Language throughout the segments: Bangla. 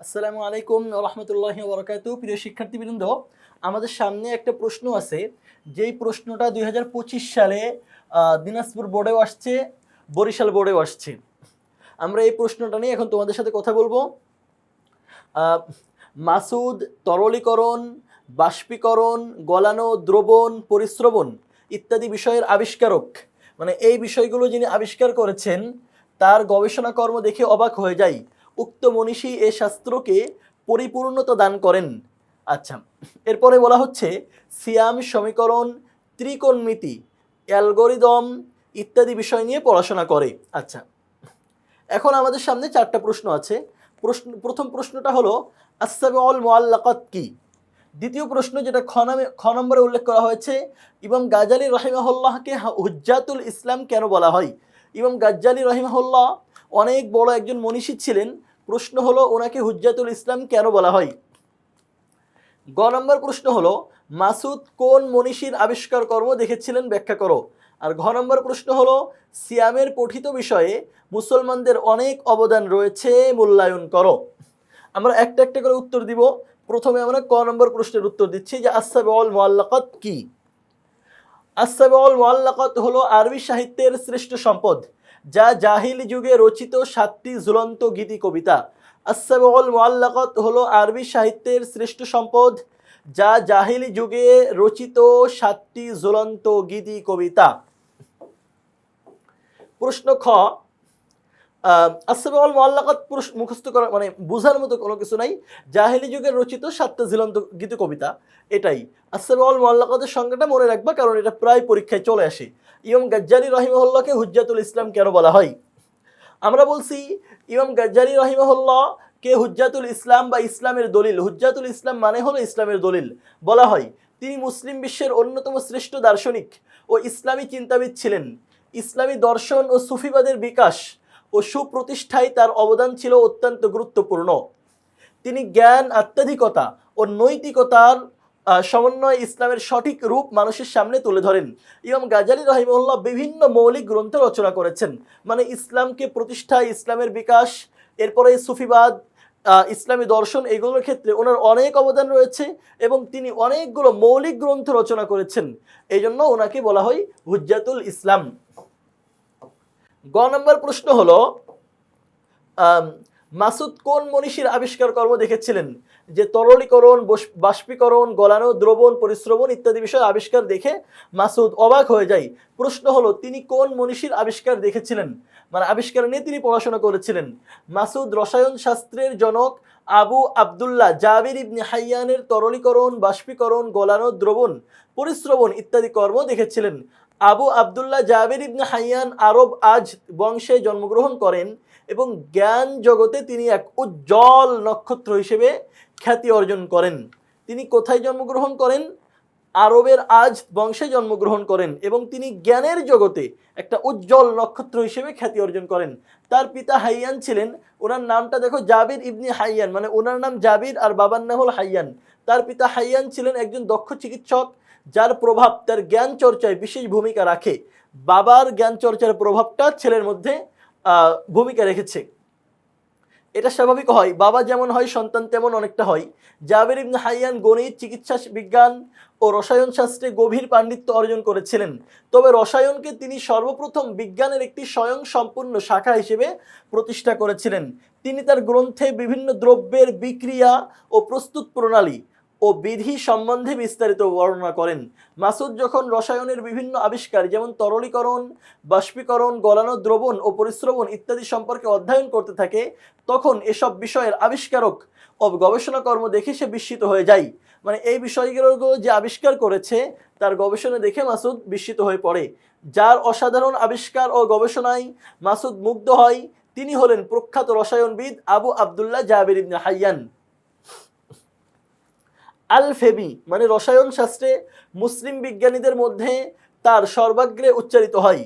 আসসালামু আলাইকুম রহমতুল্লাহি ওবরাকাতুহু। প্রিয় শিক্ষার্থীবৃন্দ, আমাদের সামনে একটা প্রশ্ন আছে, যেই প্রশ্নটা 2025 সালে দিনাজপুর বোর্ডেও আসছে, বরিশাল বোর্ডেও আসছে। আমরা এই প্রশ্নটা নিয়ে এখন তোমাদের সাথে কথা বলবো। মাসুদ তরলীকরণ, বাষ্পীকরণ, গলানো, দ্রবণ, পরিস্রবণ ইত্যাদি বিষয়ের আবিষ্কারক, মানে এই বিষয়গুলো যিনি আবিষ্কার করেছেন তার গবেষণা কর্ম দেখে অবাক হয়ে যায়। উক্ত মনীষী এ শাস্ত্রকে পরিপূর্ণতা দান করেন। আচ্ছা, এরপরে বলা হচ্ছে সিয়াম সমীকরণ, ত্রিকোণমিতি, অ্যালগরিদম ইত্যাদি বিষয় নিয়ে পড়াশোনা করে। আচ্ছা, এখন আমাদের সামনে চারটা প্রশ্ন আছে। প্রথম প্রশ্নটা হলো আসসাবিউল মুআল্লাকাত কি। দ্বিতীয় প্রশ্ন, যেটা খ নম্বরে উল্লেখ করা হয়েছে, ইমাম গাজ্জালী রাহিমাহুল্লাহকে হুজ্জাতুল ইসলাম কেন বলা হয়। ইমাম গাজ্জালী রাহিমাহুল্লাহ অনেক বড় একজন মনীষী ছিলেন। প্রশ্ন হলো ওনাকে হুজ্জাতুল ইসলাম কেন বলা হয়। গ নম্বর প্রশ্ন হলো মাসুদ কোন মনীষীর আবিষ্কার কর্ম দেখেছিলেন, ব্যাখ্যা করো। আর ঘ নম্বর প্রশ্ন হলো সিয়ামের পঠিত বিষয়ে মুসলমানদের অনেক অবদান রয়েছে, মূল্যায়ন করো। আমরা একটা একটা করে উত্তর দিব। প্রথমে আমরা ক নম্বর প্রশ্নের উত্তর দিচ্ছি যে আসসাবিউল মুআল্লাকাত কি। আসসাবিউল মুআল্লাকাত হলো আরবি সাহিত্যের শ্রেষ্ঠ সম্পদ, যা জাহিলি যুগে রচিত 7টি ঝুলন্ত গীতি কবিতা। আসসাবিউল মুআল্লাকাত হলো আরবি সাহিত্যের শ্রেষ্ঠ সম্পদ, যা জাহিলি যুগে রচিত 7টি ঝুলন্ত গীতি কবিতা। প্রশ্ন খ, আসসাবিউল মুআল্লাকাত মুখস্থ করা মানে বোঝার মতো কোনো কিছু নাই। জাহেলি যুগের রচিত 7টা ঝুলন্ত গীত কবিতা, এটাই। আসসাবিউল মুআল্লাকাতের সংজ্ঞাটা মনে রাখবা, কারণ এটা প্রায় পরীক্ষায় চলে আসে। ইমাম গাজ্জালী রাহিমাহুল্লাহকে হুজ্জাতুল ইসলাম কেন বলা হয়। আমরা বলছি ইমাম গাজ্জালী রাহিমাহুল্লাহকে হুজ্জাতুল ইসলাম বা ইসলামের দলিল, হুজ্জাতুল ইসলাম মানে হলো ইসলামের দলিল বলা হয়। তিনি মুসলিম বিশ্বের অন্যতম শ্রেষ্ঠ দার্শনিক ও ইসলামী চিন্তাবিদ ছিলেন। ইসলামী দর্শন ও সুফিবাদের বিকাশ ও সুপ্রতিষ্ঠায় তার অবদান ছিল অত্যন্ত গুরুত্বপূর্ণ। তিনি জ্ঞান, আত্মাধিকতা ও নৈতিকতার সমন্বয়ে ইসলামের সঠিক রূপ মানুষের সামনে তুলে ধরেন। ইমাম গাজ্জালী রাহিমাহুল্লাহ বিভিন্ন মৌলিক গ্রন্থ রচনা করেছেন, মানে ইসলামকে প্রতিষ্ঠা, ইসলামের বিকাশ, এরপরে সুফিবাদ, ইসলামী দর্শন, এগুলোর ক্ষেত্রে ওনার অনেক অবদান রয়েছে এবং তিনি অনেকগুলো মৌলিক গ্রন্থ রচনা করেছেন। এই জন্য ওনাকে বলা হয় হুজ্জাতুল ইসলাম। গ নম্বর প্রশ্ন হলো মাসুদ কোন মনীষীর আবিষ্কার কর্ম দেখেছিলেন, যে তরলীকরণ, বাষ্পীকরণ, গলানো, দ্রবণ, পরিস্রবণ ইত্যাদি বিষয় আবিষ্কার দেখে মাসুদ অবাক হয়ে যায়। প্রশ্ন হলো তিনি কোন মনীষীর আবিষ্কার দেখেছিলেন, মানে আবিষ্কার নিয়ে তিনি পড়াশোনা করেছিলেন। মাসুদ রসায়ন শাস্ত্রের জনক আবু আবদুল্লাহ জাবির ইবনে হাইয়ানের তরলীকরণ, বাষ্পীকরণ, গলানো, দ্রবণ, পরিস্রবণ ইত্যাদি কর্ম দেখেছিলেন। আবু আবদুল্লাহ জাবির ইবনে হাইয়ান আরব আজ বংশে জন্মগ্রহণ করেন এবং জ্ঞান জগতে তিনি এক উজ্জ্বল নক্ষত্র হিসেবে খ্যাতি অর্জন করেন। তিনি কোথায় জন্মগ্রহণ করেন? আরবের আজ বংশে জন্মগ্রহণ করেন এবং তিনি জ্ঞানের জগতে একটা উজ্জ্বল নক্ষত্র হিসেবে খ্যাতি অর্জন করেন। তার পিতা হাইয়ান ছিলেন, ওনার নামটা দেখো জাবির ইবনে হাইয়ান, মানে ওনার নাম জাবির আর বাবার নাম হল হাইয়ান। তার পিতা হাইয়ান ছিলেন একজন দক্ষ চিকিৎসক, যার প্রভাব তার জ্ঞান চর্চায় বিশেষ ভূমিকা রাখে। বাবার জ্ঞান চর্চার প্রভাবটা ছেলের মধ্যে ভূমিকা রেখেছে। এটা স্বাভাবিক হয়, বাবা যেমন হয় সন্তান তেমন অনেকটা হয়। জাবির ইবনে হাইয়ান গণিত, চিকিৎসা বিজ্ঞান ও রসায়ন শাস্ত্রে গভীর পাণ্ডিত্য অর্জন করেছিলেন। তবে রসায়নকে তিনি সর্বপ্রথম বিজ্ঞানের একটি স্বয়ং সম্পূর্ণ শাখা হিসেবে প্রতিষ্ঠা করেছিলেন। তিনি তার গ্রন্থে বিভিন্ন দ্রব্যের বিক্রিয়া ও প্রস্তুত প্রণালী ও বিধি সম্বন্ধে বিস্তারিত বর্ণনা করেন। মাসুদ যখন রসায়নের বিভিন্ন আবিষ্কার যেমন তরলীকরণ, বাষ্পীকরণ, গলানো, দ্রবণ ও পরিস্রবণ ইত্যাদি সম্পর্কে অধ্যয়ন করতে থাকে, তখন এসব বিষয়ের আবিষ্কারক ও গবেষণা কর্ম দেখে সে বিস্মিত হয়ে যায়। মানে এই বিষয়গুলো যে আবিষ্কার করেছে তার গবেষণা দেখে মাসুদ বিস্মিত হয়ে পড়ে। যার অসাধারণ আবিষ্কার ও গবেষণায় মাসুদ মুগ্ধ হয় তিনি হলেন প্রখ্যাত রসায়নবিদ আবু আবদুল্লাহ জাবির ইবনে হাইয়ান। আল ফেবি মানে রসায়ন শাস্ত্রে মুসলিম বিজ্ঞানীদের মধ্যে তার সর্বাগ্রে উচ্চারিত হয়।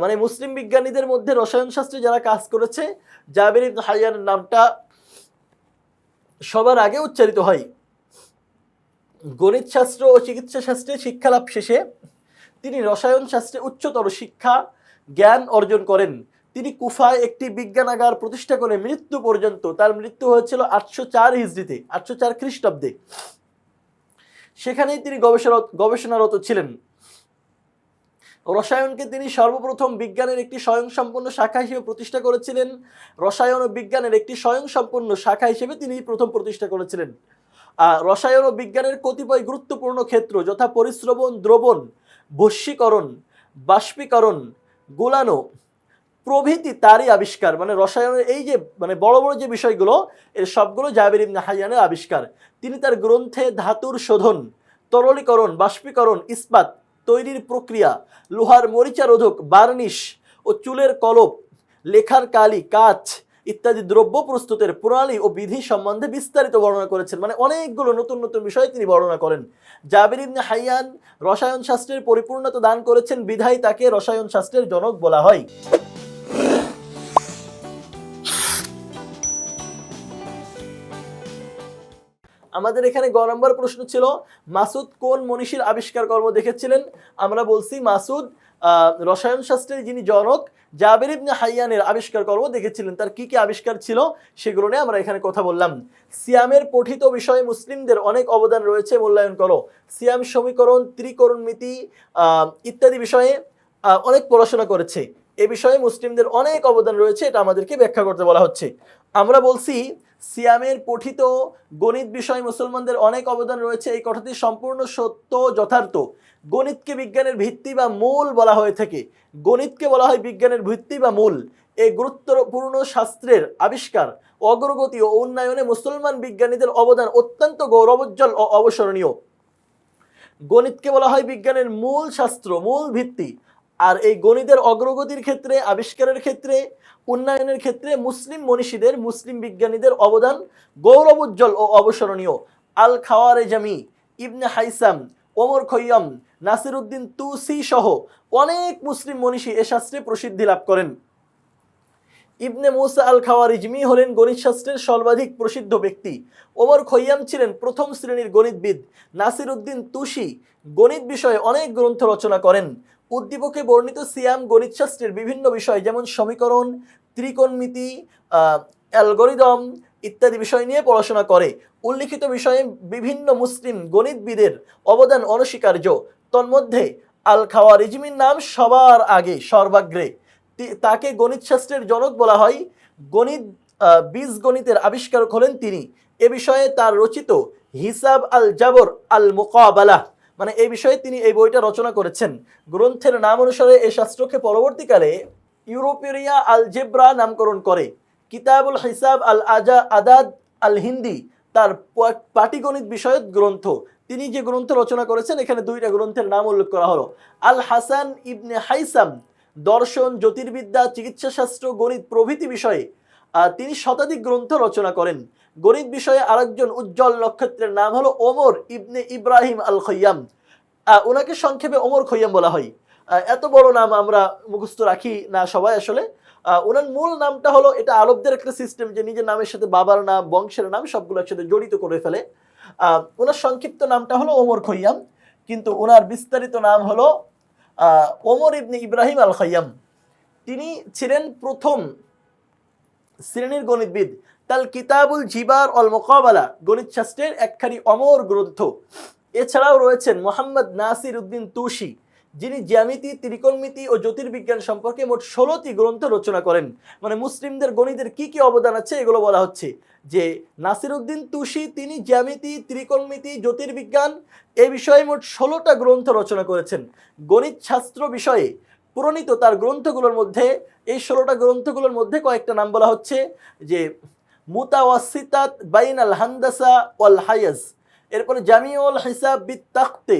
মানে মুসলিম বিজ্ঞানীদের মধ্যে রসায়ন শাস্ত্রে যারা কাজ করেছে জাবির ইবনে হাইয়ানের নামটা সবার আগে উচ্চারিত হয়। গণিত শাস্ত্র ও চিকিৎসা শাস্ত্রে শিক্ষালাভ শেষে তিনি রসায়ন শাস্ত্রে উচ্চতর শিক্ষা জ্ঞান অর্জন করেন। তিনি কুফায় একটি বিজ্ঞানাগার প্রতিষ্ঠা করে মৃত্যু পর্যন্ত, তার মৃত্যু হয়েছিল 804 হিজরিতে, 804 খ্রিস্টাব্দে, সেখানেই তিনি গবেষণারত ছিলেন। রসায়নকে তিনি সর্বপ্রথম বিজ্ঞানের একটি স্বয়ংসম্পূর্ণ শাখা হিসেবে প্রতিষ্ঠা করেছিলেন। রসায়ন ও বিজ্ঞানের একটি স্বয়ংসম্পূর্ণ শাখা হিসেবে তিনি প্রথম প্রতিষ্ঠা করেছিলেন। রসায়ন ও বিজ্ঞানের কতিপয় গুরুত্বপূর্ণ ক্ষেত্র যথা পরিস্রবণ, দ্রবণ, বশীকরণ, বাষ্পীকরণ, গোলানো প্রভৃতি তারই আবিষ্কার। মানে রসায়নের এই যে বড় বড় যে বিষয়গুলো, এর সবগুলো জাবের ইবনে হাইয়ানের আবিষ্কার। তিনি তার গ্রন্থে ধাতুর শোধন, তরলীকরণ, বাষ্পীকরণ, ইস্পাত তৈরির প্রক্রিয়া, লোহার মরিচারোধক, বার্নিশ ও চুলের কলপ, লেখার কালি, কাচ ইত্যাদি দ্রব্য প্রস্তুতের প্রণালী ও বিধি সম্বন্ধে বিস্তারিত বর্ণনা করেছেন। মানে অনেকগুলো নতুন নতুন বিষয় তিনি বর্ণনা করেন। জাবের ইবনে হাইয়ান রসায়ন শাস্ত্রের পরিপূর্ণতা দান করেছেন, বিধায় তাকে রসায়ন শাস্ত্রের জনক বলা হয়। আমাদের এখানে গ নম্বর প্রশ্ন ছিল, মাসুদ কোন মনীষীর আবিষ্কার কর্ম দেখেছিলেন? আমরা বলছি মাসুদ রসায়ন শাস্ত্রের যিনি জনক জাবের ইবনে হাইয়ানের আবিষ্কার কর্ম দেখেছিলেন। তার কি কি আবিষ্কার ছিল সেগুলো নিয়ে আমরা এখানে কথা বললাম। সিয়ামের পঠিত বিষয়ে মুসলিমদের অনেক অবদান রয়েছে, মূল্যায়ন করো। সিয়াম সমীকরণ, ত্রিকোণমিতি ইত্যাদি বিষয়ে অনেক পড়াশোনা করেছে। এ বিষয়ে মুসলিমদের অনেক অবদান রয়েছে, এটা আমাদেরকে ব্যাখ্যা করতে বলা হচ্ছে। আমরা বলছি সিয়ামের পঠিত গণিত বিষয়ে মুসলমানদের অনেক অবদান রয়েছে, এই কথাটি সম্পূর্ণ সত্য, যথার্থ। গণিতকে বিজ্ঞানের ভিত্তি বা মূল বলা হয়ে থাকে। গণিতকে বলা হয় বিজ্ঞানের ভিত্তি বা মূল। এই গুরুত্বপূর্ণ শাস্ত্রের আবিষ্কার, অগ্রগতি ও উন্নয়নে মুসলমান বিজ্ঞানীদের অবদান অত্যন্ত গৌরবোজ্জ্বল ও অবসরণীয়। গণিতকে বলা হয় বিজ্ঞানের মূল শাস্ত্র, মূল ভিত্তি। আর এই গণিতের অগ্রগতির ক্ষেত্রে, আবিষ্কারের ক্ষেত্রে, উন্নয়নের ক্ষেত্রে মুসলিম মনীষীদের, মুসলিম বিজ্ঞানীদের অবদান গৌরবোজ্জ্বল ও অবসরণীয়। আল খাওয়ারেজামি, ইবনে হাইসাম, ওমর খৈয়াম, নাসিরউদ্দিন তুসি সহ অনেক মুসলিম মনীষী এ শাস্ত্রে প্রসিদ্ধি লাভ করেন। ইবনে মুসা আল খাওয়ারিজমি হলেন গণিত শাস্ত্রের সর্বাধিক প্রসিদ্ধ ব্যক্তি। ওমর খৈয়াম ছিলেন প্রথম শ্রেণীর গণিতবিদ। নাসিরউদ্দিন তুসি গণিত বিষয়ে অনেক গ্রন্থ রচনা করেন। উদ্দীপকে বর্ণিত সিয়াম গণিত শাস্ত্রের বিভিন্ন বিষয় যেমন সমীকরণ, ত্রিকোণমিতি, অ্যালগরিদম ইত্যাদি বিষয় নিয়ে পড়াশোনা করে। উল্লিখিত বিষয়ে বিভিন্ন মুসলিম গণিতবিদের অবদান অনস্বীকার্য। তন্মধ্যে আল খাওয়ারিজমির নাম সবার আগে, সর্বাগ্রে। তাকে গণিত শাস্ত্রের জনক বলা হয়। বীজগণিতের আবিষ্কারক হলেন তিনি। এ বিষয়ে তার রচিত হিসাব আল জাবর আল মুকাবালা, মানে এই বিষয়ে তিনি এই বইটা রচনা করেছেন। গ্রন্থের নাম অনুসারে এই শাস্ত্রকে পরবর্তীকালে ইউরোপেরিয়া আল জেব্রা নামকরণ করে। কিতাবুল হিসাব আল আদাদ আল হিন্দি তার পাটিগণিত বিষয়ক গ্রন্থ। তিনি যে গ্রন্থ রচনা করেছেন, এখানে দুইটা গ্রন্থের নাম উল্লেখ করা হলো। আল হাসান ইবনে হাইসাম দর্শন, জ্যোতির্বিদ্যা, চিকিৎসাশাস্ত্র, গণিত প্রভৃতি বিষয়ে তিনি শতাধিক গ্রন্থ রচনা করেন। গণিত বিষয়ে আরেকজন উজ্জ্বল নক্ষত্রের নাম হলো ওমর ইবনে ইব্রাহিম আল খৈয়াম। ওনাকে সংক্ষেপে ওমর খৈয়াম বলা হয়। এত বড় নাম আমরা মুখস্থ রাখি না সবাই আসলে। ওনার মূল নামটা হলো, এটা আরবদের একটা সিস্টেম যে নিজের নামের সাথে বাবার নাম, বংশের নাম সবগুলো একসাথে জড়িত করে ফেলে। ওনার সংক্ষিপ্ত নামটা হলো ওমর খৈয়াম, কিন্তু ওনার বিস্তারিত নাম হলো ওমর ইবনে ইব্রাহিম আল খৈয়াম। তিনি ছিলেন প্রথম শ্রেণীর গণিতবিদ। তাল কিতাবুল জিবার অল মুকাবালা গণিত শাস্ত্রের একখানি অমর গ্রন্থ। এছাড়াও রয়েছেন মোহাম্মদ নাসির উদ্দিন তুসি, যিনি জ্যামিতি, ত্রিকোণমিতি ও জ্যোতির্বিজ্ঞান সম্পর্কে মোট 16টি গ্রন্থ রচনা করেন। মানে মুসলিমদের গণিতের কি কি অবদান আছে এগুলো বলা হচ্ছে যে নাসিরউদ্দিন তুসি তিনি জ্যামিতি, ত্রিকোণমিতি, জ্যোতির্বিজ্ঞান এই বিষয়ে মোট 16টা গ্রন্থ রচনা করেছেন। গণিত শাস্ত্র বিষয়ে প্রণীত তার গ্রন্থগুলোর মধ্যে, এই 16টা গ্রন্থগুলোর মধ্যে কয়েকটা নাম বলা হচ্ছে যে মুতাওয়াসিতাত বাইন আল হান্দাসা ওয়াল হায়াজ, এরপরে জামিউল হিসাব বিত তাখতে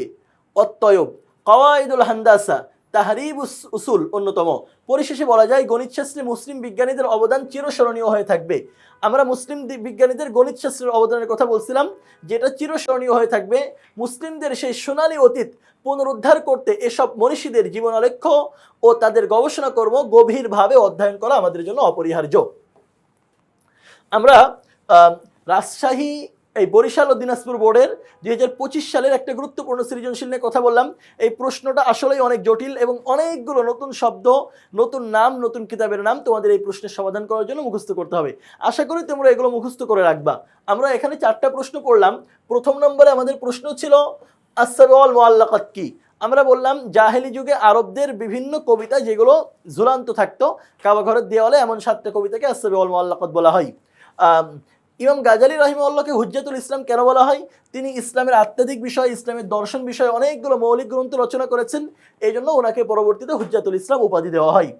অত্তয়ব, কওয়াইদুল হান্দাসা, তাহরিব উসুল অন্যতম। পরিশেষে বলা যায় গণিত শাস্ত্রে মুসলিম বিজ্ঞানীদের অবদান চিরস্মরণীয় হয়ে থাকবে। আমরা মুসলিম বিজ্ঞানীদের গণিত শাস্ত্রের অবদানের কথা বলছিলাম, যেটা চিরস্মরণীয় হয়ে থাকবে। মুসলিমদের সেই সোনালী অতীত পুনরুদ্ধার করতে এসব মনীষীদের জীবনালেখ্য ও তাদের গবেষণা কর্ম গভীরভাবে অধ্যয়ন করা আমাদের জন্য অপরিহার্য। আমরা রাজশাহী এই বরিশাল ও দিনাজপুর বোর্ডের 2025 সালের একটা গুরুত্বপূর্ণ সৃজনশীল নিয়ে কথা বললাম। এই প্রশ্নটা আসলেই অনেক জটিল এবং অনেকগুলো নতুন শব্দ, নতুন নাম, নতুন কিতাবের নাম তোমাদের এই প্রশ্নের সমাধান করার জন্য মুখস্থ করতে হবে। আশা করি তোমরা এগুলো মুখস্থ করে রাখবা। আমরা এখানে 4টা প্রশ্ন পড়লাম। প্রথম নম্বরে আমাদের প্রশ্ন ছিল আস-সাবউল মুআল্লাকাত কি। আমরা বললাম জাহেলি যুগে আরবদের বিভিন্ন কবিতা যেগুলো ঝুলন্ত থাকতো কাবা ঘরের দেওয়ালে, এমন 7টা কবিতাকে আস-সাবউল মুআল্লাকাত বলা হয়। ইমাম গাজালি রাহিমাহুল্লাহকে হুজ্জাতুল ইসলাম কেন বলা হয়? তিনি ইসলামের আধ্যাত্মিক বিষয়, ইসলামের দর্শন বিষয়ে অনেকগুলো মৌলিক গ্রন্থ রচনা করেছেন, এই জন্য ওনাকে পরবর্তীতে হুজ্জাতুল ইসলাম উপাধি দেওয়া হয়।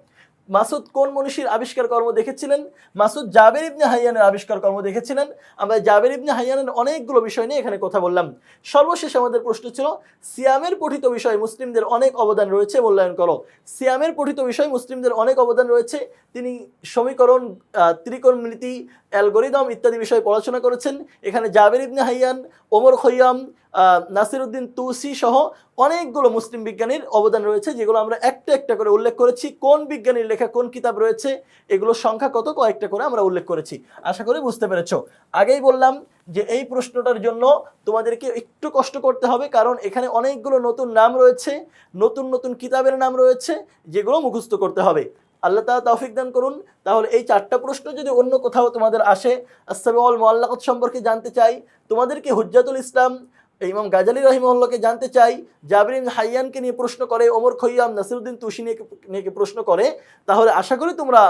মাসুদ কোন মনীষীর আবিষ্কার কর্ম দেখেছিলেন? মাসুদ জাবের ইবনে হাইয়ানের আবিষ্কার কর্ম দেখেছিলেন। আমরা জাবের ইবনে হাইয়ানের অনেকগুলো বিষয় নিয়ে এখানে কথা বললাম। সর্বশেষ আমাদের প্রশ্ন ছিল সিয়ামের পঠিত বিষয়ে মুসলিমদের অনেক অবদান রয়েছে, মূল্যায়ন করো। সিয়ামের পঠিত বিষয়ে মুসলিমদের অনেক অবদান রয়েছে। তিনি সমীকরণ, ত্রিকোণমিতি, অ্যালগরিদম ইত্যাদি বিষয়ে পড়াশোনা করেছেন। এখানে জাবের ইবনে হাইয়ান, ওমর খৈয়াম, নাসিরউদ্দিন তুসি সহ অনেকগুলো মুসলিম বিজ্ঞানীর অবদান রয়েছে, যেগুলো আমরা একটা একটা করে উল্লেখ করেছি। কোন বিজ্ঞানীর লেখা কোন কিতাব রয়েছে, এগুলোর সংখ্যা কত, কয়েকটা করে আমরা উল্লেখ করেছি। আশা করি বুঝতে পেরেছো। আগেই বললাম যে এই প্রশ্নটার জন্য তোমাদেরকে একটু কষ্ট করতে হবে, কারণ এখানে অনেকগুলো নতুন নাম রয়েছে, নতুন নতুন কিতাবের নাম রয়েছে, যেগুলো মুখস্থ করতে হবে। আল্লাহ তাআলা তৌফিক দান করুন। তাহলে এই 4টা প্রশ্ন যদি অন্য কোথাও তোমাদের আসে, আস-সাবউল মুআল্লাকাত সম্পর্কে জানতে চাই, তোমাদেরকে হুজ্জাতুল ইসলাম ইমাম গাজালি রাহিমাহুল্লাহকে জানতে চাই, জাবির ইবনে হাইয়ানকে নিয়ে প্রশ্ন করে, ওমর খৈয়াম, নাসিরউদ্দিন তুসি নিয়ে প্রশ্ন করে, তাহলে আশা করি তোমরা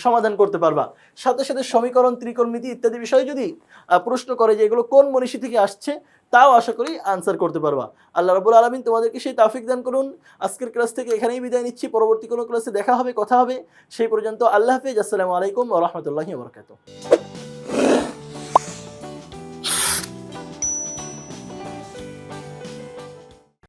সমাধান করতে পারবা। সাথে সাথে সমীকরণ, ত্রিকোণমিতি ইত্যাদি বিষয়ে যদি প্রশ্ন করে যে এগুলো কোন মনীষী থেকে আসছে, তাও আশা করি আনসার করতে পারবা। আল্লাহ রাব্বুল আলামিন তোমাদেরকে সেই তৌফিক দান করুন। আজকের ক্লাস থেকে এখানেই বিদায় নিচ্ছি। পরবর্তী কোনো ক্লাসে দেখা হবে, কথা হবে। সেই পর্যন্ত আল্লাহ হাফেজ। আসসালামু আলাইকুম ওয়া রাহমাতুল্লাহি ওয়া বারাকাতুহু।